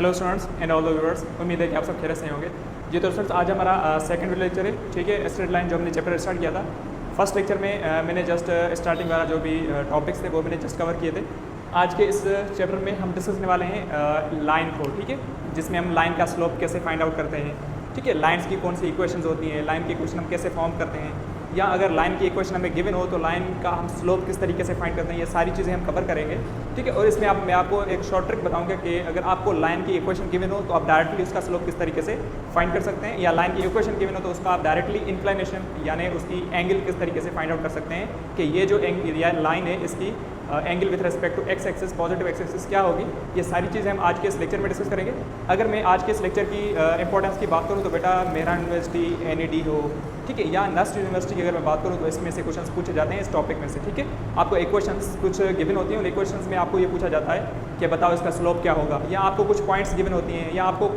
Hello students and all the viewers, उम्मीद है कि आप सब खैरियत से होंगे। जी तो स्टूडेंट्स, आज हमारा सेकंड लेक्चर है, ठीक है। स्ट्रेट लाइन जो हमने चैप्टर स्टार्ट किया था, फर्स्ट लेक्चर में मैंने जस्ट स्टार्टिंग वाला जो भी टॉपिक्स थे वो मैंने जस्ट कवर किए थे। आज के इस चैप्टर में हम डिस्कस करने वाले हैं लाइन को, ठीक है, जिसमें हम लाइन का स्लोप कैसे फाइंड आउट करते हैं, ठीक है। लाइन्स की कौन सी इक्वेशंस होती हैं, लाइन की इक्वेशन हम कैसे फॉर्म करते हैं, या अगर लाइन की इक्वेशन हमें गिवन हो तो लाइन का हम स्लोप किस तरीके से फाइंड करते हैं, ये सारी चीज़ें हम कवर करेंगे, ठीक है। और इसमें मैं आपको एक शॉर्ट ट्रिक बताऊंगा कि अगर आपको लाइन की इक्वेशन गिवन हो तो आप डायरेक्टली उसका स्लोप किस तरीके से फाइंड कर सकते हैं, या लाइन की इक्वेशन गिवन हो तो उसका आप डायरेक्टली इंक्लिनेशन यानी उसकी एंगल किस तरीके से फाइंड आउट कर सकते हैं कि ये जो लाइन है इसकी angle with respect to X axis, positive X axis क्या होगी। ये सारी चीज़ें हम आज के इस लेक्चर में डिस्कस करेंगे। अगर मैं आज के इस लेक्चर की इंपॉर्टेंस की बात करूँ तो बेटा मेहरान यूनिवर्सिटी, NED हो, ठीक है, या नस्ट यूनिवर्सिटी की अगर मैं बात करूँ तो इसमें से क्वेश्चंस पूछे जाते हैं इस टॉपिक में से, ठीक है। आपको इक्वेशंस कुछ गिवन होती हैं, उन इक्वेशंस में आपको ये पूछा जाता है कि बताओ इसका स्लोप क्या होगा, या आपको कुछ पॉइंट्स गिवन होती हैं, या आपको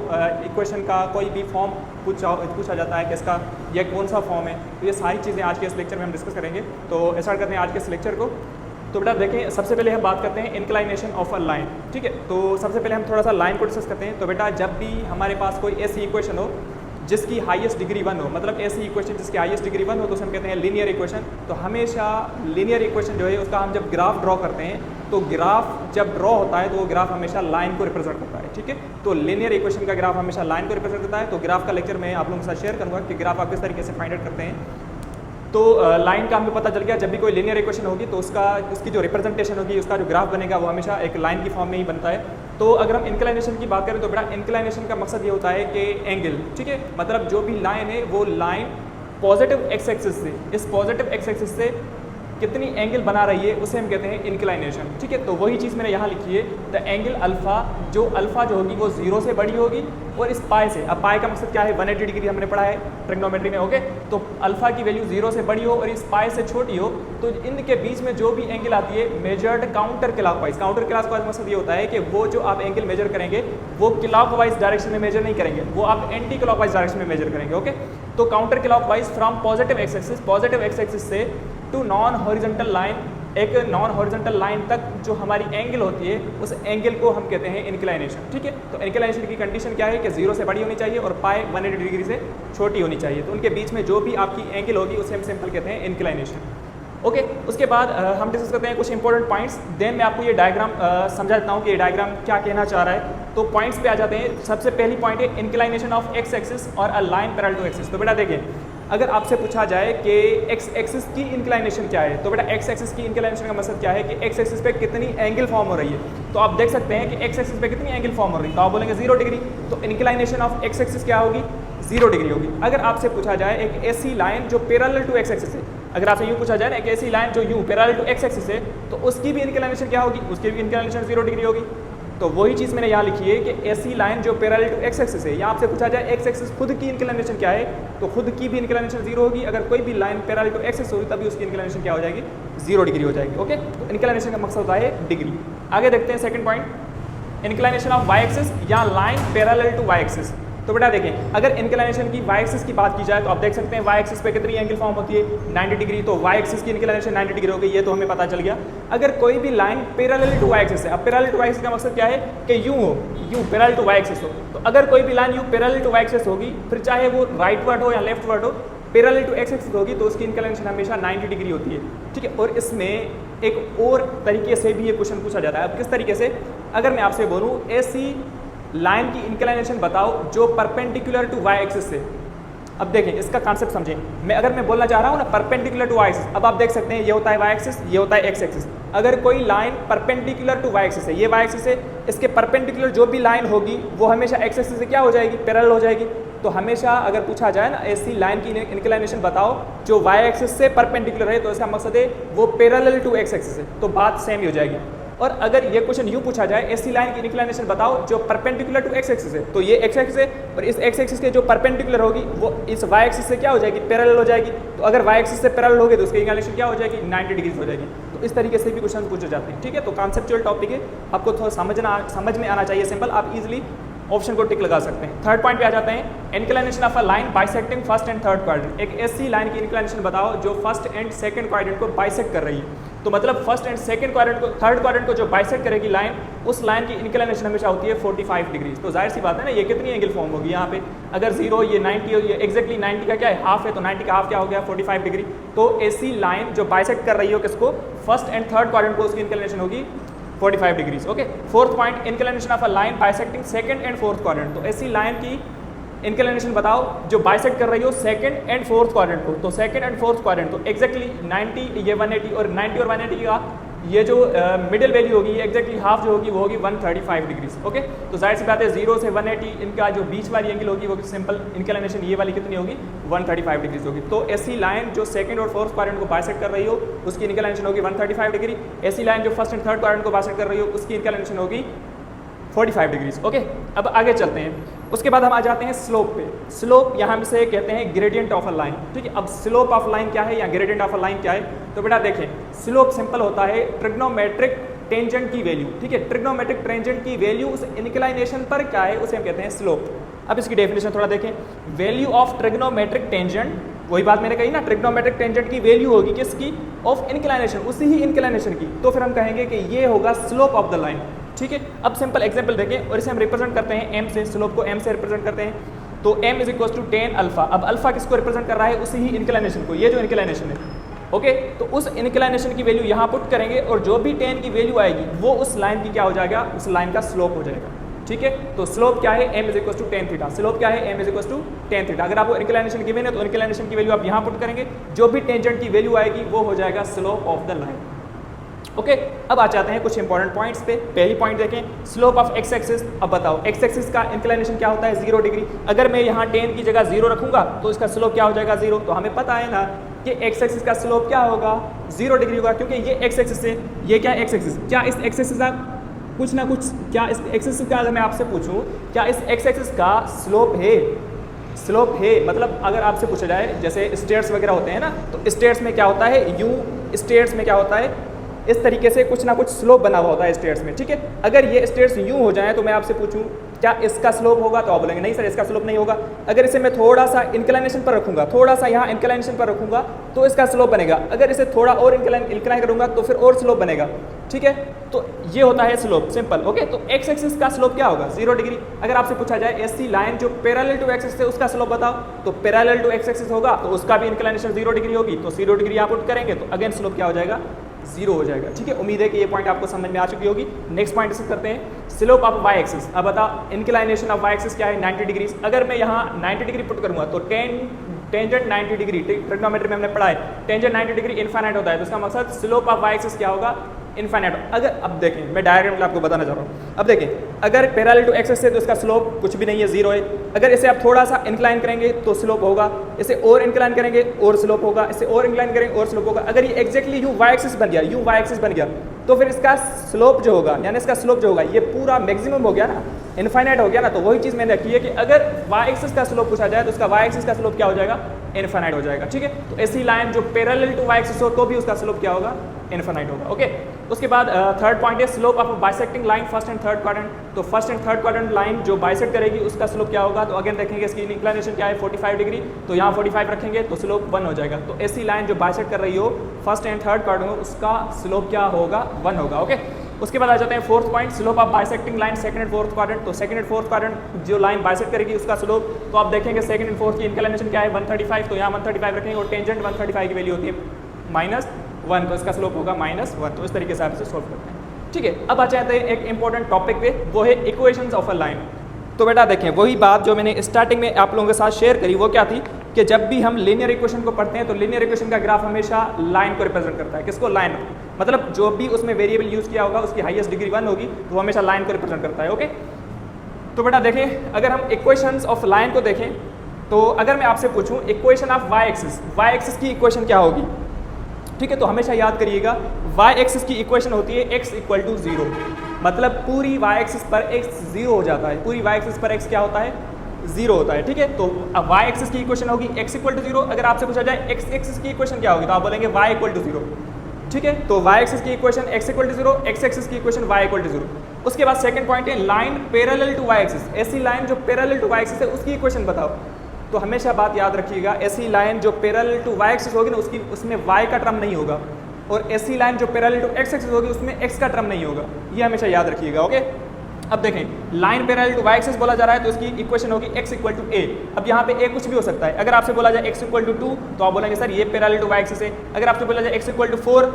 इक्वेशन का कोई भी फॉर्म पूछा जाता है कि इसका यह कौन सा फॉर्म है। तो ये सारी चीज़ें आज के इस लेक्चर में हम डिस्कस करेंगे। तो स्टार्ट करते हैं आज के इस लेक्चर को। तो बेटा देखें, सबसे पहले हम बात करते हैं इंक्लाइनेशन ऑफ अ लाइन, ठीक है। तो सबसे पहले हम थोड़ा सा लाइन को डिस्कस करते हैं। तो बेटा जब भी हमारे पास कोई ऐसी इक्वेशन हो जिसकी हाईएस्ट डिग्री 1 हो, मतलब ऐसी इक्वेशन जिसकी हाईएस्ट डिग्री 1 हो तो उसे हम कहते हैं लीनियर इक्वेशन। तो हमेशा लीनियर इक्वेशन जो है उसका हम जब ग्राफ ड्रॉ करते हैं तो ग्राफ जब ड्रॉ होता है तो वो ग्राफ हमेशा लाइन को रिप्रेजेंट करता है, ठीक है। तो लीनियर इक्वेशन का ग्राफ हमेशा लाइन को रिप्रेजेंट करता है। तो ग्राफ का लेक्चर मैं आप लोगों के साथ शेयर करूँगा कि ग्राफ आप किस तरीके से फाइंड आउट करते हैं। तो लाइन का हमें पता चल गया, जब भी कोई लीनियर इक्वेशन होगी तो उसकी जो रिप्रेजेंटेशन होगी, उसका जो ग्राफ बनेगा वो हमेशा एक लाइन की फॉर्म में ही बनता है। तो अगर हम इंक्लाइनेशन की बात करें तो बेटा इंक्लाइनेशन का मकसद ये होता है कि एंगल, ठीक है, मतलब जो भी लाइन है वो लाइन पॉजिटिव एक्स एक्सिस से, इस पॉजिटिव एक्स एक्सिस से कितनी एंगल बना रही है उसे हम कहते हैं इंक्लाइनेशन, ठीक है। तो वही चीज़ मैंने यहाँ लिखी है, द एंगल अल्फा जो होगी वो 0 से बड़ी होगी और इस पाई से, अब पाई का मकसद क्या है, 180 डिग्री हमने पढ़ा है ट्रिग्नोमेट्री में, ओके। तो अल्फा की वैल्यू 0 से बड़ी हो और इस पाई से छोटी हो तो इनके बीच में जो भी एंगल आती है measured counter clockwise. Counter clockwise मकसद ये होता है कि वो जो आप एंगल मेजर करेंगे वो क्लॉकवाइज डायरेक्शन में मेजर नहीं करेंगे, वो आप एंटी क्लॉकवाइज डायरेक्शन में मेजर करेंगे, ओके। तो counter clockwise from positive X axis से टू नॉन हॉरिजॉन्टल लाइन, एक नॉन हॉरिजॉन्टल लाइन तक जो हमारी एंगल होती है उस एंगल को हम कहते हैं इंक्लाइनेशन, ठीक है। तो इंक्लाइनेशन की कंडीशन क्या है कि 0 से बड़ी होनी चाहिए और पाई 180 डिग्री से छोटी होनी चाहिए। तो उनके बीच में जो भी आपकी एंगल होगी उसे हम सिंपल कहते हैं इंक्लाइनेशन, ओके। उसके बाद हम डिस्कस करते हैं कुछ इंपॉर्टेंट पॉइंट्स, देन मैं आपको ये डायग्राम समझा देता हूँ कि ये डायग्राम क्या कहना चाह रहा है। तो पॉइंट्स पे आ जाते हैं। सबसे पहली पॉइंट है इंक्लाइनेशन ऑफ एक्स एक्सिस और a line parallel to axis. तो बेटा देखिए, अगर आपसे पूछा जाए कि एक्स एक्सिस की इंक्लाइनेशन क्या है, तो बेटा एक्स एक्सिस की इंक्लाइनेशन का मतलब क्या है कि एक्स एक्सिस पे कितनी एंगल फॉर्म हो रही है। तो आप देख सकते हैं कि एक्स एक्सिस पे कितनी एंगल फॉर्म हो रही है, तो आप बोलेंगे 0 डिग्री। तो इंक्लाइनेशन ऑफ एक्स एक्सिस क्या होगी, 0 डिग्री होगी। अगर आपसे पूछा जाए एक ऐसी लाइन जो पैरेलल टू एक्स एक्सिस है, अगर आपसे यूँ पूछा जाए ना एक ऐसी लाइन जो यूँ पैरेलल टू एक्स एक्सिस है तो उसकी भी इंक्लाइनेशन क्या होगी, उसकी भी इंक्लाइनेशन 0 डिग्री होगी। तो वही चीज़ मैंने यहाँ लिखी है कि ऐसी लाइन जो पैरेलल टू एक्स एक्सिस है, या आपसे पूछा जाए एक्स एक्सिस खुद की इंक्लाइनेशन क्या है, तो खुद की भी इंक्लाइनेशन 0 होगी। अगर कोई भी line parallel to X axis होगी तभी उसकी इंक्लाइनेशन क्या हो जाएगी, 0 डिग्री हो जाएगी, ओके। तो इंक्लाइनेशन का मकसद होता है डिग्री। आगे देखते हैं second point, inclination of Y axis या line parallel to Y axis. तो बेटा देखें, अगर इंक्लाइनेशन की वाई एक्सिस की बात की जाए तो आप देख सकते हैं वाई एक्सिस पे कितनी एंगल फॉर्म होती है, 90 डिग्री। तो वाई एक्सिस की इंक्लाइनेशन 90 डिग्री हो गई, ये तो हमें पता चल गया। अगर कोई भी line parallel to Y axis है, अब पैरेलल टू वाई एक्सिस का मकसद क्या है कि यूँ हो, यूँ पैरेलल टू वाई एक्सिस हो। तो अगर कोई भी लाइन यूँ पैरेलल टू वाई एक्सिस होगी, फिर चाहे वो राइट वर्ड हो या लेफ्ट वर्ड हो, पैरेलल टू एक्स एक्सिस होगी तो उसकी इंक्लाइनेशन हमेशा 90 डिग्री होती है, ठीक है। और इसमें एक और तरीके से भी ये क्वेश्चन पूछा जाता है। अब किस तरीके से, अगर मैं आपसे बोलूँ ऐसी लाइन की इंक्लाइनेशन बताओ जो परपेंडिकुलर टू वाई एक्सिस से। अब देखें इसका कॉन्सेप्ट समझें, अगर मैं बोलना चाह रहा हूँ ना परपेंडिकुलर टू वाई एक्सिस, अब आप देख सकते हैं ये होता है वाई एक्सिस, ये होता है एक्स एक्सिस। अगर कोई line perpendicular to Y axis है, ये वाई एक्सिस है, इसके परपेंडिकुलर जो भी लाइन होगी वो हमेशा एक्स एक्सिस से क्या हो जाएगी, पैरेलल हो जाएगी। तो हमेशा अगर पूछा जाए ना ऐसी लाइन की इंक्लाइनेशन बताओ जो वाई एक्सिस से परपेंडिकुलर है, तो इसका मकसद है वो पैरेलल टू एक्स एक्सिस है, तो बात सेम ही हो जाएगी। और अगर ये क्वेश्चन यूँ पूछा जाए ऐसी लाइन की इंक्लाइनेशन बताओ जो परपेंडिकुलर टू एक्स एक्सिस है, तो ये एक्स एक्सिस है और इस एक्स एक्सिस के जो परपेंडिकुलर होगी वो इस वाई एक्सिस से क्या हो जाएगी, पैरेलल हो जाएगी। तो अगर वाई एक्सिस से पैरेलल होगी तो उसकी इंक्लाइनेशन क्या हो जाएगी, 90 डिग्री हो जाएगी। तो इस तरीके से भी क्वेश्चन पूछे जाते हैं, ठीक है। तो कॉन्सेप्चुअल टॉपिक है, आपको थोड़ा समझ में आना चाहिए सिंपल, आप इजीली ऑप्शन को टिक लगा सकते हैं। थर्ड पॉइंट पे आ जाते हैं, inclination of a line bisecting first and third quadrant. एक ऐसी लाइन की इंक्लाइनेशन बताओ जो फर्स्ट एंड सेकंड क्वाड्रेंट को बाइसेक्ट कर रही है। तो मतलब फर्स्ट एंड सेकंड क्वाड्रेंट को, थर्ड क्वाड्रेंट को जो बाइसेक्ट करेगी लाइन, उस लाइन की इंक्लिनेशन हमेशा होती है 45 डिग्री। तो जाहिर सी बात है ना, ये कितनी एंगल फॉर्म होगी यहाँ पे, अगर 0 ये 90 ये एग्जैक्टली 90 का क्या है हाफ है, तो 90 का हाफ क्या हो गया 45 डिग्री। तो ऐसी लाइन जो बाइसेक्ट कर रही हो किसको, फर्स्ट एंड थर्ड क्वाड्रेंट को, उसकी इंक्लिनेशन होगी 45 degrees. Okay, fourth point, inclination of a line bisecting second and fourth quadrant. तो ऐसी लाइन की इंक्लिनेशन बताओ जो बाइसेक्ट कर रही हो सेकंड एंड फोर्थ क्वाड्रेंट को। तो सेकंड एंड फोर्थ क्वाड्रेंट, तो एक्जैक्टली 90 ये 180 और 90 और 180 का ये जो मिडिल वैल्यू होगी, एक्जैक्टली हाफ जो होगी वो होगी 135 डिग्रीज। ओके, तो जाहिर सी बात है 0 से 180 इनका जो बीच वाली एंगल होगी वो सिंपल इंक्लिनेशन ये वाली कितनी होगी 135 डिग्रीज होगी। तो ऐसी लाइन जो सेकंड और फोर्थ क्वाड्रेंट को बाइसेक्ट कर रही हो उसकी इंक्लिनेशन होगी 135 डिग्री। ऐसी लाइन जो फर्स्ट एंड थर्ड क्वाड्रेंट को बाइसेक्ट कर रही हो उसकी इंक्लिनेशन होगी 45 डिग्रीज। ओके, अब आगे चलते हैं। उसके बाद हम आ जाते हैं स्लोप पे। स्लोप यहाँ से कहते हैं ग्रेडियंट ऑफ अ लाइन। ठीक है, अब स्लोप ऑफ लाइन क्या है या ग्रेडियंट ऑफ अ लाइन क्या है, तो बेटा देखें स्लोप सिंपल होता है ट्रिग्नोमेट्रिक टेंजेंट की वैल्यू। ठीक है, ट्रिग्नोमेट्रिक टेंजेंट की वैल्यू उस इंक्लिनेशन पर क्या है उसे हम कहते हैं स्लोप। अब इसकी डेफिनेशन थोड़ा देखें, वैल्यू ऑफ ट्रिग्नोमेट्रिक टेंजेंट, वही बात मैंने कही ना, ट्रिग्नोमेट्रिक टेंजेंट की वैल्यू होगी किसकी, ऑफ इंक्लिनेशन, उसी ही इंक्लिनेशन की। तो फिर हम कहेंगे कि ये होगा स्लोप ऑफ द लाइन। ठीक है, अब सिंपल एग्जांपल देखें और इसे हम रिप्रेजेंट करते हैं m से, स्लोप को m से रिप्रेजेंट करते हैं। तो m is equal to tan alpha. अब अल्फा किसको रिप्रेजेंट कर रहा है, उसी ही इंक्लिनेशन को, ये जो इंक्लिनेशन है। ओके, तो उस इंक्लिनेशन की वैल्यू यहाँ पुट करेंगे और जो भी टेन की वैल्यू आएगी वो उस लाइन की क्या हो जाएगा, उस लाइन का स्लोप हो जाएगा। ठीक है, तो स्लोप क्या है, m is equal to tan theta. Slope क्या है, m is equal to tan theta. अगर आपको इंक्लिनेशन गिवन है तो इंक्लिनेशन की वैल्यू आप यहाँ पुट करेंगे, जो भी टेंजेंट की वैल्यू आएगी वो हो जाएगा slope of the line. Okay, अब आ जाते हैं कुछ इंपॉर्टेंट पॉइंट्स पे। पहली पॉइंट देखें, स्लोप ऑफ एक्स एक्सिस। अब बताओ एक्स एक्सिस का इंक्लिनेशन क्या होता है 0 डिग्री। अगर मैं यहाँ 10 की जगह 0 रखूंगा तो इसका स्लोप क्या हो जाएगा 0। तो हमें पता है ना कि एक्स एक्सिस का स्लोप क्या होगा 0 डिग्री होगा, क्योंकि ये एक्स एक्सिस है, ये क्या एक्स एक्सिस। क्या इस एक्स एक्सिस का कुछ ना कुछ, क्या इस एक्स एक्सिस का अगर मैं आपसे पूछूं क्या इस एक्स एक्सिस का स्लोप है, स्लोप है मतलब अगर आपसे पूछा जाए जैसे स्टेयर्स वगैरह होते हैं ना, तो स्टेयर्स में क्या होता है यू, स्टेयर्स में क्या होता है इस तरीके से कुछ ना कुछ स्लोप बना हुआ होता है स्टेयर्स में। ठीक है, अगर ये स्टेयर्स यूं हो जाए तो मैं आपसे पूछूं क्या इसका स्लोप होगा, तो आप बोलेंगे नहीं सर इसका स्लोप नहीं होगा। अगर इसे मैं थोड़ा सा इंक्लिनेशन पर रखूंगा, थोड़ा सा यहाँ इंक्लिनेशन पर रखूंगा तो इसका स्लोप बनेगा। अगर इसे थोड़ा और इंक्लाइन करूंगा तो फिर और स्लोप बनेगा। ठीक है, तो ये होता है स्लोप, सिंपल। ओके, तो एक्स एक्सिस का स्लोप क्या होगा 0 डिग्री। अगर आपसे पूछा जाए ऐसी लाइन जो पैरेलल टू एक्स एक्सिस है उसका स्लोप बताओ, तो पैरेलल टू एक्स एक्सिस होगा तो उसका भी इंक्लिनेशन 0 डिग्री होगी, तो 0 डिग्री आप पुट करेंगे तो अगेन स्लोप क्या हो जाएगा 0 हो जाएगा। ठीक है, उम्मीद है कि ये पॉइंट आपको समझ में आ चुकी होगी। नेक्स्ट पॉइंट डिस्कस करते हैं, स्लोप ऑफ वाई एक्सिस। अब बताओ इंक्लिनेशन ऑफ वाई एक्सिस क्या है 90 डिग्री। अगर मैं यहाँ 90 डिग्री पुट करूंगा तो टेंजेंट 90 डिग्री, ट्रिग्नोमेट्री में हमने पढ़ा है टेंजेंट 90 डिग्री इनफाइनाइट होता है, तो इसका मकसद स्लोप ऑफ वाई एक्सिस क्या होगा इनफाइनाइट। अगर अब देखें मैं डायग्राम आपको बताना चाह रहा हूँ। अब देखें अगर पैरेलल टू एक्स एक्सिस है तो इसका स्लोप कुछ भी नहीं है 0 है। अगर इसे आप थोड़ा सा इंक्लाइन करेंगे तो स्लोप होगा, इसे और इंक्लाइन करेंगे और स्लोप होगा, इसे और इंक्लाइन करेंगे और स्लोप होगा। अगर ये एक्जैक्टली यू वाई एक्सिस बन गया, यू वाई एक्सिस बन गया तो फिर इसका स्लोप जो होगा यानी इसका स्लोप जो होगा ये पूरा मैक्सिमम हो गया ना, इनफाइनाइट हो गया ना। तो वही चीज़ मैंने रखी है कि अगर वाई एक्सिस का स्लोप पूछा जाए तो उसका वाई एक्सिस का स्लोप क्या हो जाएगा इनफाइनाइट हो जाएगा। ठीक है, तो ऐसी लाइन जो पैरेलल टू वाई एक्सिस हो तो भी उसका स्लोप क्या होगा इनफाइनाइट होगा। ओके, उसके बाद थर्ड पॉइंट है slope of bisecting line first and third quadrant. तो first and third quadrant line जो बाइसेक्ट करेगी उसका स्लोप क्या होगा, तो अगेन देखेंगे इसकी इंक्लिनेशन क्या है 45 डिग्री, तो यहाँ 45 रखेंगे तो स्लोप 1 हो जाएगा। तो ऐसी लाइन जो बाइसेक्ट कर रही हो फर्स्ट एंड थर्ड क्वाड्रेंट हो उसका स्लोप क्या होगा 1 होगा। ओके, उसके बाद आ जाते हैं fourth point, slope of bisecting line second and fourth quadrant. तो सेकंड एंड फोर्थ क्वाड्रेंट जो लाइन बाइसेक्ट करेगी उसका स्लोप, तो आप देखेंगे सेकंड एंड फोर्थ की इंक्लिनेशन क्या है 135, तो यहाँ 135 रखेंगे और टेंजेंट 135 की वैल्यू होती है -1, तो इसका स्लोप होगा -1। तो इस तरीके से आप इसे सोल्व करते हैं। ठीक है, अब आ जाते हैं एक इंपॉर्टेंट टॉपिक पे, वो है इक्वेशंस ऑफ अ लाइन। तो बेटा देखें वही बात जो मैंने स्टार्टिंग में आप लोगों के साथ शेयर करी वो क्या थी कि जब भी हम लीनियर इक्वेशन को पढ़ते हैं तो लीनियर इक्वेशन का ग्राफ हमेशा लाइन को रिप्रेजेंट करता है। किसको, लाइन, मतलब जो भी उसमें वेरिएबल यूज किया होगा उसकी हाईएस्ट डिग्री 1 होगी तो हमेशा लाइन को रिप्रेजेंट करता है। ओके, तो बेटा देखें अगर हम इक्वेशंस ऑफ लाइन को देखें तो अगर मैं आपसे पूछूं इक्वेशन ऑफ वाई एक्सिस की इक्वेशन क्या होगी। ठीक है, तो हमेशा याद करिएगा वाई एक्सिस की इक्वेशन होती है x = 0, मतलब पूरी वाई एक्सिस पर x 0 हो जाता है, पूरी वाई एक्सिस पर x क्या होता है 0 होता है। ठीक है, तो अब वाई एक्सिस की इक्वेशन होगी x = 0। अगर आपसे पूछा जाए x एक्सिस की इक्वेशन क्या होगी तो आप बोलेंगे y = 0। ठीक है, तो y एक्सिस की इक्वेशन x = 0, x एक्सिस की इक्वेशन y = 0। उसके बाद सेकंड पॉइंट है line parallel to y axis. ऐसी लाइन जो पैरेलल टू y एक्सिस है उसकी इक्वेशन बताओ। तो हमेशा बात याद रखिएगा ऐसी लाइन जो पैरेलल टू y एक्सिस होगी ना उसमें y का टर्म नहीं होगा, और ऐसी लाइन जो पैरेलल टू एक्स एक्सिस होगी उसमें एक्स का टर्म नहीं होगा, ये हमेशा याद रखिएगा। ओके, अब देखें line parallel to Y axis बोला जा रहा है तो इसकी इक्वेशन होगी x इक्वल टू ए। अब यहाँ पे a कुछ भी हो सकता है, अगर आपसे बोला जाए x इक्वल टू 2 तो आप बोलेंगे सर ये पैरेलल टू वाई एक्सिस है। अगर आपसे बोला जाए x इक्वल टू 4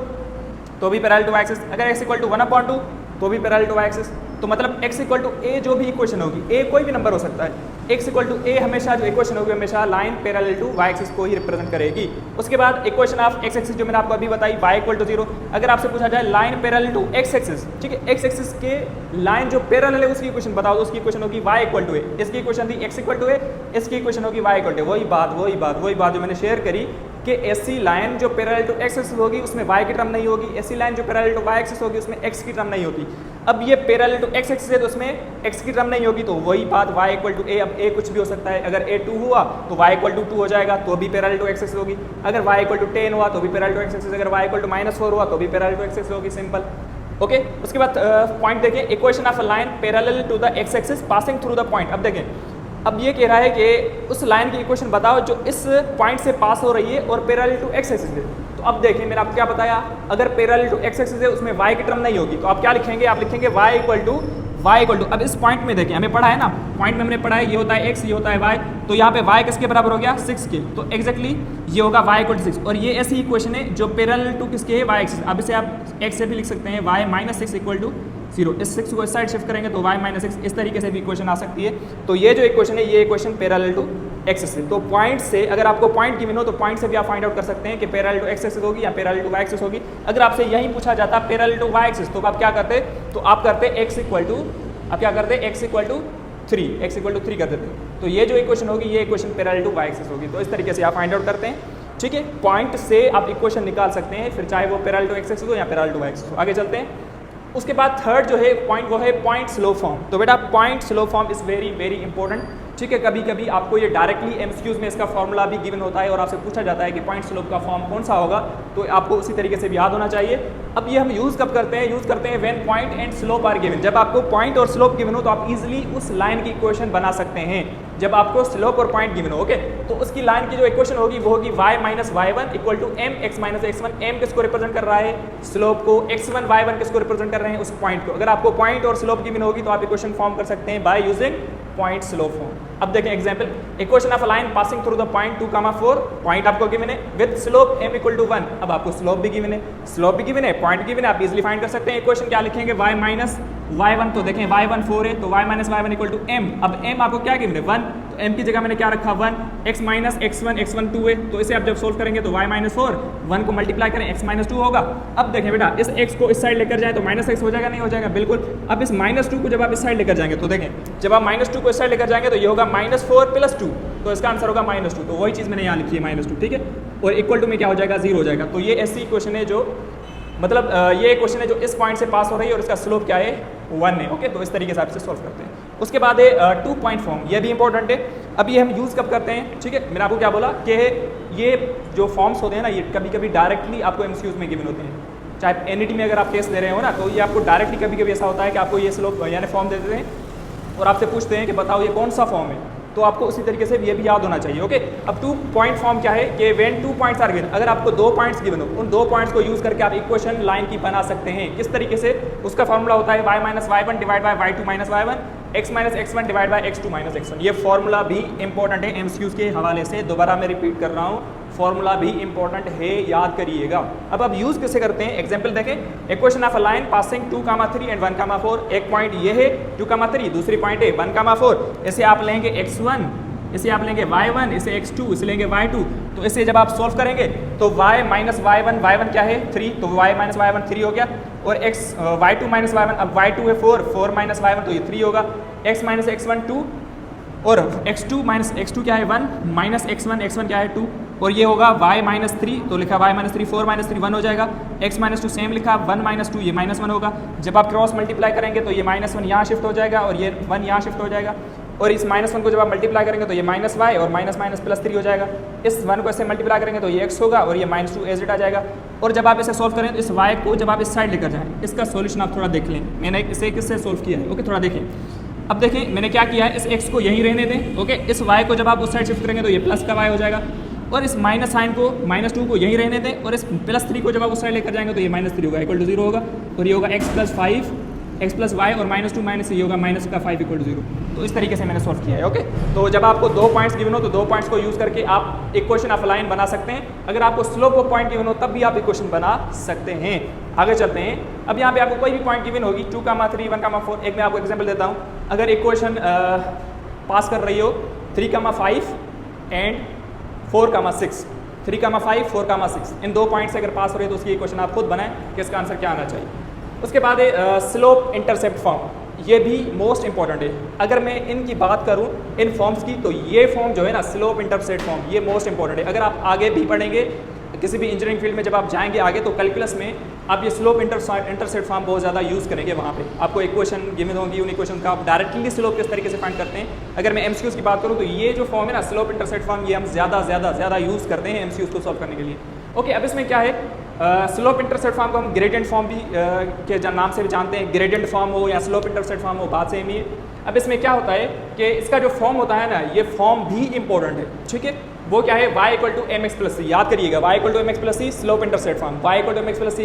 तो भी पैरेलल टू वाई एक्सिस, अगर x इक्वल टू 1/2 तो भी पैरेलल टू वाई एक्सिस। तो मतलब x इक्वल टू a जो भी इक्वेशन होगी, a कोई भी नंबर हो सकता है, x इक्वल टू a हमेशा जो इक्वेशन होगी हमेशा line parallel to Y axis को ही रिप्रेजेंट करेगी। उसके बाद इक्वेशन ऑफ x एक्सिस जो मैंने आपको अभी बताई y इक्वल टू 0। अगर आपसे पूछा जाए line parallel to x axis, ठीक है, x एक्सिस के लाइन जो पैरेलल है उसकी इक्वेशन बताओ तो उसकी इक्वेशन होगी y इक्वल टू a। इसकी इक्वेशन थी x इक्वल टू a, इसकी इक्वेशन होगी y इक्वल टू। वही बात जो मैंने शेयर करी कि ऐसी लाइन जो पैरेलल टू x एक्सिस होगी उसमें y की टर्म नहीं होगी, ऐसी लाइन जो पैरेलल टू y एक्सिस होगी उसमें x की टर्म नहीं होती। अब ये पैरेलल टू x एक्सिस है तो उसमें x की टर्म नहीं होगी, तो वही बात y इक्वल टू a। अब a कुछ भी हो सकता है, अगर a 2 हुआ तो y इक्वल टू 2 हो जाएगा तो भी पैरेलल टू x एक्सिस होगी। अगर y इक्वल टू 10 हुआ तो भी पैरेलल टू x एक्सिस, अगर y इक्वल टू -4 हुआ तो भी पैरेलल टू x एक्सिस होगी, सिंपल। ओके, उसके बाद पॉइंट देखें, equation of a line parallel to the x axis passing through the point. अब देखें, अब ये कह रहा है कि उस लाइन की इक्वेशन बताओ जो इस पॉइंट से पास हो रही है और पैरेलल टू x एक्सिस है। तो अब देखें मैंने आपको क्या बताया, अगर पैरेलल टू x एक्सिस है उसमें y की टर्म नहीं होगी तो आप क्या लिखेंगे, आप लिखेंगे y इक्वल टू अब इस पॉइंट में देखें, हमें पढ़ा है ना, पॉइंट में हमने पढ़ा है ये होता है x, ये होता है y, तो यहाँ पे y किसके बराबर हो गया 6 के, तो एग्जैक्टली ये होगा y इक्वल टू 6। और ये ऐसी इक्वेशन है जो पैरेलल टू किसके है, y एक्सिस। अब इसे आप x से भी लिख सकते हैं, y माइनस 6 इक्वल टू 0। इस 6 को इस साइड शिफ्ट करेंगे तो y माइनस 6, इस तरीके से भी इक्वेशन आ सकती है। तो ये जो इक्वेशन है ये equation parallel to x axis. तो पॉइंट से अगर आपको पॉइंट गिवन हो तो पॉइंट से भी आप फाइंड आउट कर सकते हैं कि पैरेलल टू x एक्सिस होगी या पैरेलल टू y एक्सिस होगी। अगर आपसे यही पूछा जाता पैरेलल टू y एक्सिस तो आप क्या करते, तो आप करते x इक्वल टू 3 कर देते। तो ये जो इक्वेशन होगी ये equation parallel to y axis होगी। तो इस तरीके से आप फाइंड आउट करते हैं, ठीक है। पॉइंट से आप इक्वेशन निकाल सकते हैं, फिर चाहे वो पैरेलल टू x एक्सिस हो या पैरेलल टू y एक्सिस हो। आगे चलते हैं। उसके बाद थर्ड जो है पॉइंट वो है पॉइंट स्लो फॉर्म। तो बेटा point slow form is very very important, ठीक है। कभी कभी आपको ये डायरेक्टली एमसीक्यूज में इसका फॉर्मूला भी गिवन होता है और आपसे पूछा जाता है कि पॉइंट स्लोप का फॉर्म कौन सा होगा, तो आपको उसी तरीके से भी याद होना चाहिए। अब ये हम यूज़ कब करते हैं, यूज़ करते हैं when point and slope are given. जब आपको पॉइंट और स्लोप गिवन हो तो आप इजीली उस लाइन की इक्वेशन बना सकते हैं। जब आपको स्लोप और पॉइंट गिवन हो, ओके, तो उसकी लाइन की जो इक्वेशन होगी वो होगी y minus y1 equal to m x minus x1। m किसको रिप्रेजेंट कर रहा है, स्लोप को, x1 y1 किसको रिप्रेजेंट कर रहे हैं, उस पॉइंट को। अगर आपको पॉइंट और स्लोप गिवन होगी तो आप इक्वेशन फॉर्म कर सकते हैं by using point slope form. अब देखें example, equation of a line passing through the point 2,4, point आपको गिवन है with slope m equal to 1। अब आपको स्लोप भी गिवन है, पॉइंट गिवन है, आप इजीली फाइंड कर सकते हैं। इक्वेशन क्या लिखेंगे, y माइनस y1, तो देखें y1 4 है तो y minus y1 equal to m। अब m आपको क्या गिवन है 1, तो m की जगह मैंने क्या रखा 1, x माइनस x1 2 है, तो इसे आप जब सोल्व करेंगे तो y माइनस 4, 1 को मल्टीप्लाई करें x माइनस 2 होगा। अब देखें बेटा इस x को इस साइड लेकर जाए तो माइनस x हो जाएगा, नहीं हो जाएगा, बिल्कुल। अब इस माइनस 2 को जब आप इस साइड लेकर जाएंगे तो देखें, जब आप माइनस 2 को इस साइड लेकर जाएंगे तो ये होगा -4 + 2, तो इसका आंसर होगा -2। तो वही चीज़ मैंने यहाँ लिखी है -2, ठीक है। और इक्वल टू में क्या हो जाएगा 0 हो जाएगा। तो ये ऐसी इक्वेशन है जो मतलब ये क्वेश्चन है जो इस पॉइंट से पास हो रही है और इसका स्लोप क्या है 1 है, ओके। तो इस तरीके से आप इसे सॉल्व करते हैं। उसके बाद है 2 पॉइंट फॉर्म, ये भी इंपॉर्टेंट है। अब ये हम यूज़ कब करते हैं, ठीक है। मैंने आपको क्या बोला कि ये जो फॉर्म्स होते हैं ना, ये कभी कभी डायरेक्टली आपको एमसीक्यूज में गिवन होते हैं। चाहे एनईटी में अगर आप केस दे रहे हो ना, तो ये आपको डायरेक्टली कभी कभी ऐसा होता है कि आपको ये स्लोप यानी फॉर्म दे देते हैं और आपसे पूछते हैं कि बताओ ये कौन सा फॉर्म है, तो आपको उसी तरीके से ये भी याद होना चाहिए, ओके। अब 2 पॉइंट फॉर्म क्या है कि व्हेन 2 पॉइंट्स आर गिवन, अगर आपको 2 पॉइंट्स गिवन हो, उन 2 पॉइंट्स को यूज करके आप इक्वेशन लाइन की बना सकते हैं। किस तरीके से, उसका फॉर्मूला होता है y minus y1 divide by y2 minus y1, x minus x1 divide by x2 minus x1। ये फॉर्मूला भी इंपॉर्टेंट है एमसीक्यूज के हवाले से, दोबारा मैं रिपीट कर रहा हूँ, फॉर्मूला भी इंपॉर्टेंट है, याद करिएगा। अब आप यूज कैसे करते हैं, एग्जांपल देखें। Equation of a line passing 2,3 and 1,4, एक पॉइंट ये है 2,3, दूसरी पॉइंट है 1,4। इसे आप लेंगे x1, इसे आप लेंगे y1, इसे x2, इसे लेंगे y2। तो इसे जब आप सॉल्व करेंगे तो y माइनस y1 क्या है 3, तो y माइनस y1 3 हो गया। और y2 माइनस y1, अब y2 है 4 माइनस y1 तो ये 3 होगा। x माइनस x1 2 और x2 माइनस x2 क्या है 1 माइनस x1 क्या है 2 और ये होगा y माइनस 3, तो लिखा y माइनस 3, 4 माइनस 3 1 हो जाएगा। x माइनस 2 सेम लिखा 1 माइनस 2, ये -1 होगा। जब आप क्रॉस मल्टीप्लाई करेंगे तो ये -1 यहाँ शिफ्ट हो जाएगा और ये 1 यहाँ शिफ्ट हो जाएगा। और इस -1 को जब आप मल्टीप्लाई करेंगे तो ये माइनस y और माइनस माइनस प्लस 3 हो जाएगा। इस 1 को ऐसे मल्टीप्लाई करेंगे तो ये x होगा और ये -2 एज इट आ जाएगा। और जब आप इसे सॉल्व करें तो इस y को जब आप इस साइड लेकर जाएँ, इसका सॉल्यूशन आप थोड़ा देख लें। मैंने इसे किससे सॉल्व किया है, ओके, थोड़ा देखें। अब देखें मैंने क्या किया है, इस x को यहीं रहने दें, ओके। इस y को जब आप उस साइड शिफ्ट करेंगे तो ये प्लस का y हो जाएगा। और इस माइनस साइन को -2 को यहीं रहने दें और इस +3 को जब आप उस साइड लेकर जाएंगे तो ये -3 होगा इक्वल टू 0 होगा और ये होगा x प्लस y और -2 माइनस ये होगा -5 इक्वल टू 0। तो इस तरीके से मैंने सॉल्व किया है। ओके, तो जब आपको 2 पॉइंट्स गिवन हो तो 2 पॉइंट्स को यूज़ करके आप इक्वेशन ऑफ लाइन बना सकते हैं। अगर आपको स्लोप ऑफ पॉइंट गिवन हो तब भी आप इक्वेशन बना सकते हैं। आगे चलते हैं। अब यहाँ पे आपको कोई भी पॉइंट गिवन होगी 2, 3, 1, 4। एक मैं आपको एग्जाम्पल देता हूँ। अगर इक्वेशन पास कर रही हो 3, 5 एंड 4, 6, 3, 5, 4, 6 इन 2 पॉइंट से अगर पास हो रही है तो उसकी इक्वेशन आप खुद बनाएं कि इसका आंसर क्या आना चाहिए। उसके बाद स्लोप इंटरसेप्ट फॉर्म, ये भी मोस्ट इंपॉर्टेंट है। अगर मैं इनकी बात करूं इन फॉर्म्स की तो ये फॉर्म जो है ना स्लोप इंटरसेप्ट फॉर्म, ये मोस्ट इंपॉर्टेंट है। अगर आप आगे भी पढ़ेंगे किसी भी इंजीनियरिंग फील्ड में जब आप जाएंगे आगे तो कैलकुलस में आप ये स्लोप इंटरसेप्ट फॉर्म बहुत ज़्यादा यूज़ करेंगे। वहाँ पे आपको इक्वेशन गिवन होंगी, उन इक्वेशन का आप डायरेक्टली स्लोप किस तरीके से फाइंड करते हैं। अगर मैं एमसीक्यूज़ की बात करूँ तो ये जो फॉर्म है ना स्लोप इंटरसेप्ट फॉर्म, ये हम ज़्यादा यूज़ करते हैं एमसीक्यूज़ को सॉल्व करने के लिए। ओके, अब इसमें क्या है, स्लोप इंटरसेप्ट फॉर्म को हम ग्रेडियंट फॉर्म भी के नाम से भी जानते हैं। ग्रेडियंट फॉर्म हो या स्लोप इंटरसेप्ट फॉर्म हो, बात सेम ही है। अब इसमें क्या होता है कि इसका जो फॉर्म होता है ना, ये फॉर्म भी इंपॉर्टेंट है। ठीक है, वो क्या है, y = mx+c। याद करिएगा, y = mx+c slope intercept form, y = mx+c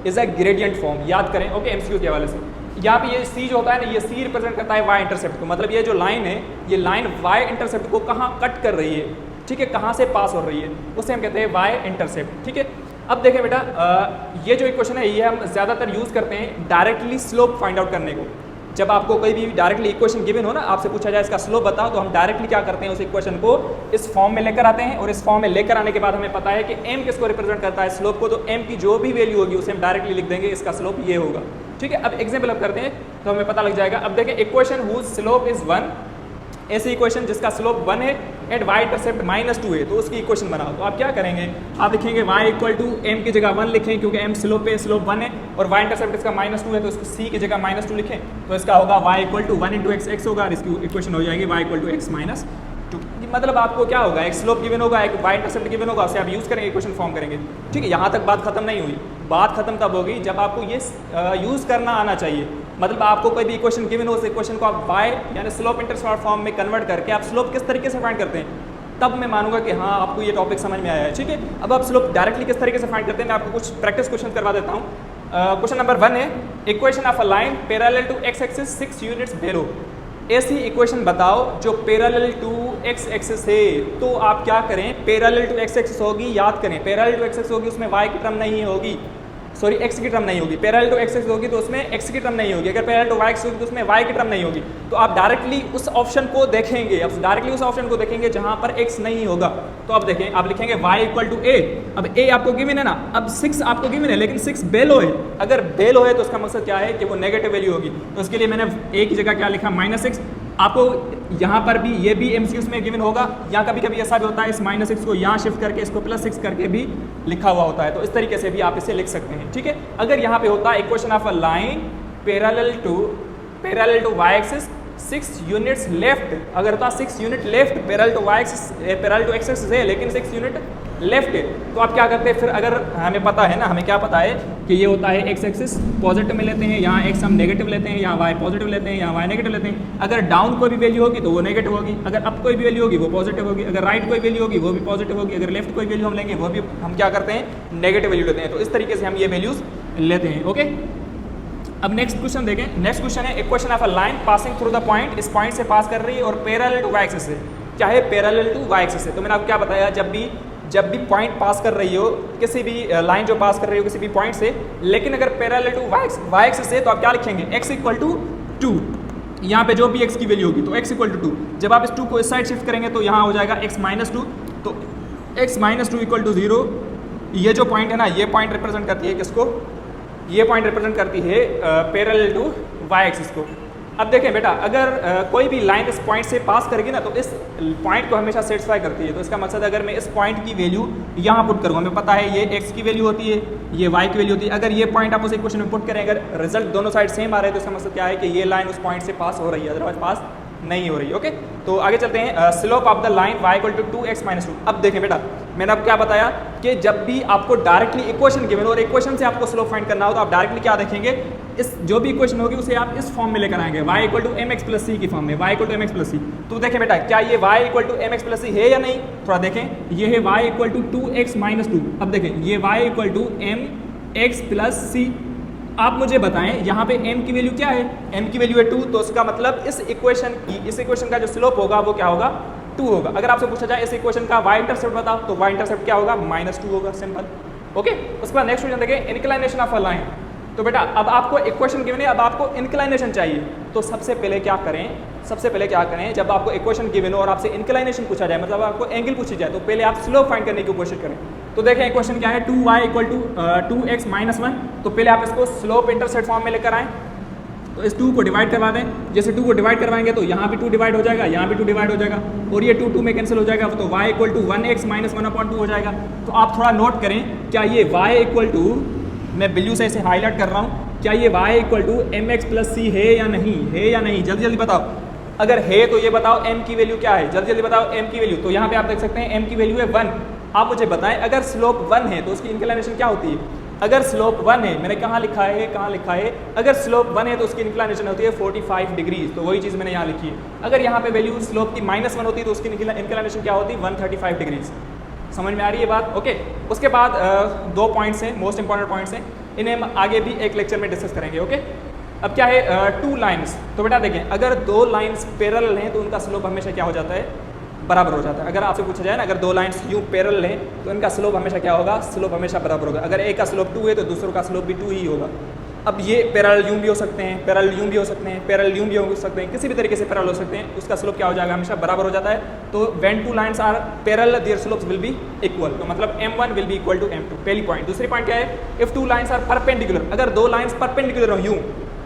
is a gradient form. याद करें। ओके, एमसीक्यू के हवाले से यहाँ पे ये c जो होता है ना, ये c रिप्रेजेंट करता है y इंटरसेप्ट को। मतलब ये जो लाइन है, ये लाइन y इंटरसेप्ट को कहाँ कट कर रही है, ठीक है, कहाँ से पास हो रही है, उसे हम कहते हैं y इंटरसेप्ट। ठीक है, अब देखें बेटा, ये जो इक्वेशन है ये हम ज़्यादातर यूज़ करते हैं डायरेक्टली स्लोप फाइंड आउट करने को। जब आपको कोई भी डायरेक्टली इक्वेशन गिवन हो ना, आपसे पूछा जाए इसका स्लोप बताओ, तो हम डायरेक्टली क्या करते हैं, उस इक्वेशन को इस फॉर्म में लेकर आते हैं और इस फॉर्म में लेकर आने के बाद हमें पता है कि m किसको रिप्रेजेंट करता है, स्लोप को। तो m की जो भी वैल्यू होगी उसे हम डायरेक्टली लिख देंगे, इसका स्लोप ये होगा। ठीक है, अब एग्जाम्पल अब करते हैं तो हमें पता लग जाएगा। अब देखें, इक्वेशन हुज स्लोप इज 1, ऐसी इक्वेशन जिसका स्लोप 1 है एंड y इंटरसेप्ट -2 है, तो उसकी इक्वेशन बनाओ। तो आप क्या करेंगे, आप लिखेंगे y = m की जगह 1 लिखें क्योंकि m स्लोप पे स्लोप 1 है और y इंटरसेप्ट इसका -2 है तो इसको c की जगह -2 लिखें। तो इसका होगा y = 1 × x होगा और इसकी इक्वेशन हो जाएगी y = x - 2। मतलब आपको क्या होगा, एक स्लोप गिवन होगा, एक y इंटरसेप्ट गिवन होगा, उसे आप यूज़ करेंगे, इक्वेशन फॉर्म करेंगे। ठीक है, यहाँ तक बात खत्म नहीं हुई। बात खत्म तब होगी जब आपको ये यूज़ करना आना चाहिए। मतलब आपको कोई भी इक्वेशन गिवन हो, उस इक्वेशन को आप y यानी स्लोप इंटरसेप्ट फॉर्म में कन्वर्ट करके आप स्लोप किस तरीके से फाइंड करते हैं, तब मैं मानूंगा कि हाँ आपको ये टॉपिक समझ में आया है। ठीक है, अब आप स्लोप डायरेक्टली किस तरीके से फाइंड करते हैं, मैं आपको कुछ प्रैक्टिस क्वेश्चन करवा देता हूँ। क्वेश्चन नंबर 1 है, equation of a line parallel to x axis 6 units below. ऐसी इक्वेशन बताओ जो पैरेलल टू x एक्सिस है। तो आप क्या करें, पैरेलल टू x एक्सिस होगी, याद करें पैरेलल टू x एक्सिस होगी, उसमें y की टर्म नहीं होगी, सॉरी x की टर्म नहीं होगी। पैरेलल टू x एक्सिस होगी तो उसमें x की टर्म नहीं होगी। अगर पैरेलल टू y एक्सिस होगी तो उसमें y की टर्म नहीं होगी। तो आप डायरेक्टली उस ऑप्शन को देखेंगे, अब डायरेक्टली उस ऑप्शन को देखेंगे जहां पर x नहीं होगा। तो आप देखें, आप लिखेंगे y = a। अब a आपको गिवन है ना, अब 6 आपको गिवन है लेकिन 6 बेलो है। अगर बेलो है तो उसका मकसद क्या है कि वो नेगेटिव वैल्यू होगी। तो उसके लिए मैंने a की जगह क्या लिखा, -6। आपको यहाँ पर भी ये भी एमसीक्यूज़ में गिवन होगा, या कभी कभी ऐसा भी होता है इस -6 को यहाँ शिफ्ट करके इसको +6 करके भी लिखा हुआ होता है। तो इस तरीके से भी आप इसे लिख सकते हैं। ठीक है, अगर यहाँ पे होता है equation of a line parallel to y axis 6 units left, अगर होता 6 unit left parallel to y axis, parallel to x axis है लेकिन 6 यूनिट लेफ्ट है, तो आप क्या करते हैं फिर, अगर हमें पता है ना, हमें क्या पता है कि ये होता है x एक्सिस पॉजिटिव में लेते हैं, यहाँ x हम नेगेटिव लेते हैं, यहाँ y पॉजिटिव लेते हैं, यहाँ y नेगेटिव लेते हैं। अगर डाउन कोई भी वैल्यू होगी तो वो नेगेटिव होगी, अगर अप कोई भी वैल्यू होगी वो पॉजिटिव होगी, अगर राइट कोई वैल्यू होगी वो भी पॉजिटिव होगी, अगर लेफ्ट कोई वैल्यू हम लेंगे वो भी हम क्या करते हैं, नेगेटिव वैल्यू लेते हैं। तो इस तरीके से हम ये वैल्यूज लेते हैं। ओके, अब नेक्स्ट क्वेश्चन देखें। नेक्स्ट क्वेश्चन है, equation of a line passing through the point, इस पॉइंट से पास कर रही है और पैरेलल टू y एक्सिस है। क्या है, पैरेलल टू y एक्सिस है। तो मैंने आपको क्या बताया, जब भी पॉइंट पास कर रही हो, किसी भी लाइन जो पास कर रही हो किसी भी पॉइंट से, लेकिन अगर पैरेलल टू y एक्सिस है तो आप क्या लिखेंगे, x = 2। यहाँ पे जो भी x की वैल्यू होगी तो x = 2। जब आप इस 2 को इस साइड शिफ्ट करेंगे तो यहाँ हो जाएगा x - 2। तो x - 2 = 0। ये जो पॉइंट है ना, ये पॉइंट रिप्रेजेंट करती है किसको, ये पॉइंट रिप्रेजेंट करती है पैरेलल टू y एक्सिस को। अब देखें बेटा, अगर कोई भी लाइन इस पॉइंट से पास करेगी ना तो इस पॉइंट को हमेशा सेटिस्फाई करती है। तो इसका मकसद, अगर मैं इस पॉइंट की वैल्यू यहाँ पुट करूँ, हमें पता है ये x की वैल्यू होती है, ये y की वैल्यू होती है, अगर ये पॉइंट आप उस इक्वेशन में पुट करें, अगर रिजल्ट दोनों साइड सेम आ रहे हैं तो इसका मतलब क्या है कि ये लाइन उस पॉइंट से पास हो रही है, अदरवाइज पास नहीं हो रही। ओके, तो आगे चलते हैं। Slope of the line y = 2x - 2। अब देखें बेटा, मैंने अब क्या बताया कि जब भी आपको डायरेक्टली इक्वेशन गिवन और इक्वेशन से आपको स्लोप फाइंड करना हो तो आप डायरेक्टली क्या देखेंगे, इस जो भी इक्वेशन होगी उसे आप इस फॉर्म में लेकर आएंगे, y equal to M X plus C की फॉर्म में, y equal to M X plus C. तो देखें बेटा क्या ये y equal to M X plus C है या नहीं, थोड़ा देखें, ये है y equal to 2x minus 2। अब देखें ये y equal to M X plus C. आप मुझे बताएं यहाँ पे m की वैल्यू क्या है, m की वैल्यू है 2, तो उसका मतलब इस इक्वेशन का जो स्लोप होगा वो क्या होगा, 2 होगा। अगर आपसे पूछा जाए इस इक्वेशन का y इंटरसेप्ट बताओ, तो y इंटरसेप्ट क्या होगा, -2 होगा, सिंपल। ओके, उसके बाद नेक्स्ट क्वेश्चन देखें, इंक्लिनेशन ऑफ अ लाइन। तो बेटा अब आपको इक्वेशन गिवन है, अब आपको इंक्लिनेशन चाहिए। तो सबसे पहले क्या करें, जब आपको इक्वेशन गिवन हो और आपसे इंक्लिनेशन पूछा जाए, मतलब आपको एंगल पूछी जाए, तो पहले आप स्लोप फाइंड करने की कोशिश करें। तो देखें इक्वेशन क्या है, 2y equal to 2x minus 1। तो पहले आप इसको स्लोप इंटरसेप्ट फॉर्म में लेकर आएँ, तो इस 2 को डिवाइड करवा दें। जैसे 2 को डिवाइड करवाएंगे तो यहाँ भी 2 डिवाइड हो जाएगा, यहाँ भी 2 डिवाइड हो जाएगा, और ये 2 में कैंसिल हो जाएगा, तो y equal to 1x minus 1/2 हो जाएगा। तो आप थोड़ा नोट करें, क्या ये y इक्वल टू, मैं बिल्यू से इसे हाईलाइट कर रहा हूँ, क्या ये y equal to M X plus C है या नहीं, जल्दी जल्दी बताओ। अगर है तो ये बताओ m की वैल्यू क्या है, जल्दी जल्दी बताओ m की वैल्यू। तो यहाँ पे आप देख सकते हैं m की वैल्यू है 1। आप मुझे बताएं अगर स्लोप 1 है तो उसकी इंक्लिनेशन क्या होती है। अगर स्लोप 1 है, मैंने कहाँ लिखा है, अगर स्लोप 1 है तो उसकी इंक्लिनेशन होती है 45 डिग्रीज। तो वही चीज़ मैंने यहाँ लिखी है। अगर यहाँ पे वैल्यू स्लोप की -1 होती है तो उसकी इंक्लिनेशन क्या होती है, 135 डिग्रीज। समझ में आ रही है बात। ओके, उसके बाद 2 पॉइंट्स हैं, मोस्ट इंपॉर्टेंट पॉइंट्स हैं, इन्हें हम आगे भी एक लेक्चर में डिस्कस करेंगे। ओके, अब क्या है 2 लाइन्स। तो बेटा देखें, अगर 2 लाइन्स पैरेलल हैं तो उनका स्लोप हमेशा क्या हो जाता है, बराबर हो जाता है। अगर आपसे पूछा जाए ना, अगर 2 लाइन्स यूँ पैरेलल हैं तो इनका स्लोप हमेशा क्या होगा, स्लोप हमेशा बराबर होगा। अगर एक का स्लोप 2 है तो दूसरों का स्लोप भी 2 ही होगा। अब ये पैरेलल यूँ भी हो सकते हैं, पैरेलल यूँ भी हो सकते हैं, पैरेलल यूँ भी हो सकते हैं, किसी भी तरीके से पैरेलल हो सकते हैं, उसका स्लोप क्या हो जाएगा, हमेशा बराबर हो जाता है। तो when 2 lines are parallel their slopes will be equal. तो मतलब m1 will be equal to m2, पहली पॉइंट। दूसरी पॉइंट क्या है, इफ 2 लाइन्स आर परपेंडिकुलर, अगर 2 लाइन्स परपेंडिकुलर हो यूँ,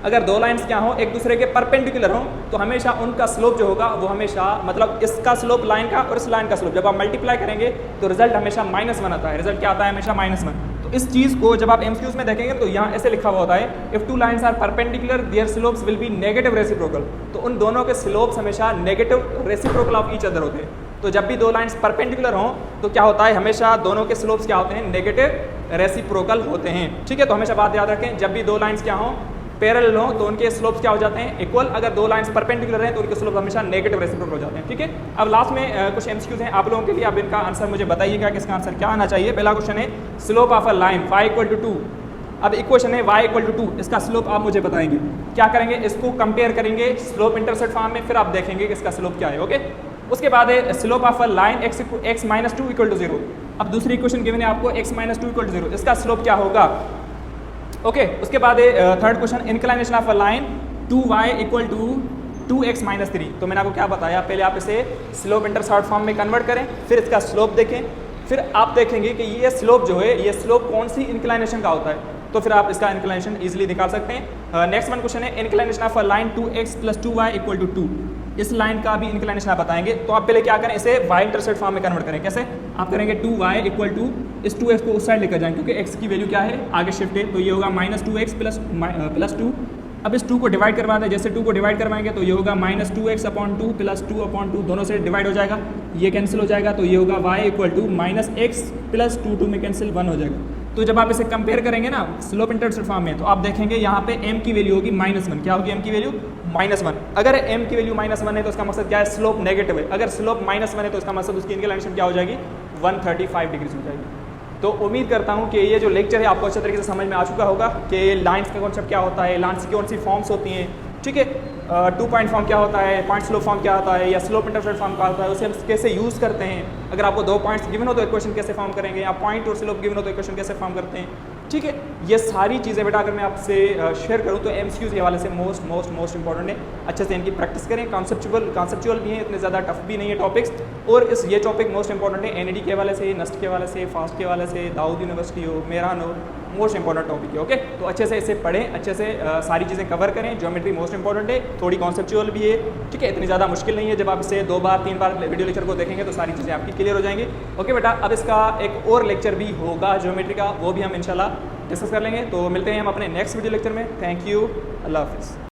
अगर 2 लाइन्स क्या हो, एक दूसरे के परपेंडिकुलर हो, तो हमेशा उनका स्लोप जो होगा वो हमेशा, मतलब इसका स्लोप लाइन का और इस लाइन का स्लोप जब आप मल्टीप्लाई करेंगे तो रिजल्ट हमेशा -1 आता है। रिजल्ट क्या आता है, हमेशा -1। तो इस चीज़ को जब आप MCQs में देखेंगे तो यहाँ ऐसे लिखा हुआ होता है, if 2 lines are perpendicular their slopes will be negative reciprocal. तो उन दोनों के स्लोप्स हमेशा negative reciprocal of each other होते हैं। तो जब भी 2 लाइन्स परपेंडिकुलर हों तो क्या होता है, हमेशा दोनों के स्लोप्स क्या होते हैं, नेगेटिव रेसिप्रोकल होते हैं। ठीक है, तो हमेशा बात याद रखें, जब भी 2 लाइन्स क्या हों, पैरेलल हो, तो उनके स्लोप्स क्या हो जाते हैं, इक्वल। अगर 2 लाइन्स परपेंडिकुलर हैं तो उनके स्लोप हमेशा नेगेटिव रेसिप्रोकल हो जाते हैं। ठीक है, अब लास्ट में कुछ MCQs हैं आप लोगों के लिए। अब इनका आंसर मुझे बताइएगा कि इसका आंसर क्या आना चाहिए। पहला क्वेश्चन है, slope of a line y equal to 2। अब इक्वेशन है y इक्वल टू 2, इसका स्लोप आप मुझे बताएंगे। क्या करेंगे, इसको कंपेयर करेंगे स्लोप इंटरसेप्ट फॉर्म में, फिर आप देखेंगे कि इसका स्लोप क्या है। ओके, उसके बाद है slope of a line x minus 2 equal to 0। अब दूसरी इक्वेशन गिवन है आपको, x माइनस 2 इक्वल टू 0, इसका स्लोप क्या होगा। ओके, उसके बाद है third question, inclination of a line 2y equal to 2x minus 3। तो मैंने आपको क्या बताया, पहले आप इसे स्लोप इंटरसेप्ट फॉर्म में कन्वर्ट करें, फिर इसका स्लोप देखें, फिर आप देखेंगे कि ये स्लोप जो है, ये स्लोप कौन सी इंक्लिनेशन का होता है, तो फिर आप इसका इंक्लिनेशन इजीली निकाल सकते हैं। नेक्स्ट वन क्वेश्चन है, inclination of a line 2x plus 2y equal to 2। इस लाइन का भी इंक्लिनेशन आप बताएंगे। तो आप पहले क्या करें, इसे y इंटरसेप्ट फॉर्म में कन्वर्ट करें। कैसे आप करेंगे, 2y इक्वल टू इस 2x को उस साइड लेकर जाएंगे क्योंकि x की वैल्यू क्या है, आगे शिफ्ट है, तो ये होगा -2x प्लस 2। अब इस 2 को डिवाइड करवा दें, जैसे 2 को डिवाइड करवाएंगे तो ये होगा -2x/2 प्लस 2/2, दोनों से डिवाइड हो जाएगा, ये कैंसिल हो जाएगा, तो ये होगा y equal to -x plus 2 में कैंसिल 1 हो जाएगा। तो जब आप इसे कंपेयर करेंगे ना स्लोप इंटरसेप्ट फॉर्म में, तो आप देखेंगे यहाँ पे m की वैल्यू होगी -1। क्या होगी m की वैल्यू, -1। अगर m की वैल्यू -1 है तो उसका मतलब क्या है, स्लोप नेगेटिव है। अगर स्लोप -1 है तो उसका मतलब उसकी इंक्लिनेशन क्या हो जाएगी, 135 डिग्रीज हो जाएगी। तो उम्मीद करता हूँ कि ये जो लेक्चर है आपको अच्छे तरीके से समझ में आ चुका होगा कि लाइन्स का कॉन्सेप्ट क्या होता है, लाइन्स की कौन सी फॉर्म्स होती हैं। ठीक है, 2 पॉइंट फॉर्म क्या होता है, पॉइंट स्लोप फॉर्म क्या होता है, या स्लोप इंटरसेप्ट फॉर्म क्या होता है, उसे हम कैसे यूज़ करते हैं। अगर आपको 2 पॉइंट्स गिवन हो तो इक्वेशन कैसे फॉर्म करेंगे, या पॉइंट और स्लोप गिवन हो तो इक्वेशन कैसे फॉर्म करते हैं। ठीक है, ये सारी चीज़ें बेटा अगर मैं आपसे शेयर करूँ तो MCQs के हवाले से मोस्ट इंपॉर्टेंट है। अच्छे से इनकी प्रैक्टिस करें, कॉन्सेप्चुअल भी है, इतने ज़्यादा टफ भी नहीं है टॉपिक्स। और ये टॉपिक मोस्ट इंपॉर्टेंट है NED के हवाले से, नस्ट के हवाले से, फास्ट के हवाले से, दाऊद यूनिवर्सिटी हो, मेहरान हो, मोस्ट इंपॉर्टेंट टॉपिक है। ओके, तो अच्छे से इसे पढ़ें, अच्छे से सारी चीज़ें कवर करें। ज्योमेट्री मोस्ट इंपॉर्टेंट है, थोड़ी कॉन्सेप्चुअल भी है। ठीक है, इतनी ज़्यादा मुश्किल नहीं है। जब आप इसे 2 बार 3 बार वीडियो लेक्चर को देखेंगे तो सारी चीज़ें आपकी क्लियर हो जाएंगी। ओके बेटा, अब इसका एक और लेक्चर भी होगा ज्योमेट्री का, वो भी हम इंशाल्लाह डिस्कस कर लेंगे। तो मिलते हैं हम अपने नेक्स्ट वीडियो लेक्चर में। थैंक यू, अल्लाह हाफिज़।